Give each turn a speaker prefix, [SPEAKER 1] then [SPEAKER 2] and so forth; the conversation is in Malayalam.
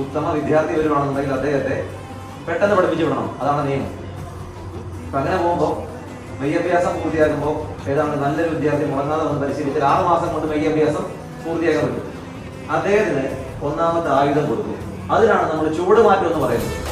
[SPEAKER 1] ഉത്തമ വിദ്യാർത്ഥി വരുവാണെന്നുണ്ടെങ്കിൽ അദ്ദേഹത്തെ പെട്ടെന്ന് പഠിപ്പിച്ചു വിടണം. അതാണ് നിയമം. അപ്പം അങ്ങനെ പോകുമ്പോൾ മെയ്യഭ്യാസം പൂർത്തിയാക്കുമ്പോൾ ഏതാണ്ട് നല്ലൊരു വിദ്യാർത്ഥി മുടങ്ങാതെ വന്ന് പരിശീലിച്ചാൽ 6 മാസം കൊണ്ട് മെയ്യഭ്യാസം പൂർത്തിയാക്കാൻ പറ്റും. അദ്ദേഹത്തിന് ഒന്നാമത്തെ ആയുധം കൊടുക്കും. അതിനാണ് നമ്മൾ ചുവട് മാറ്റം എന്ന് പറയുന്നത്.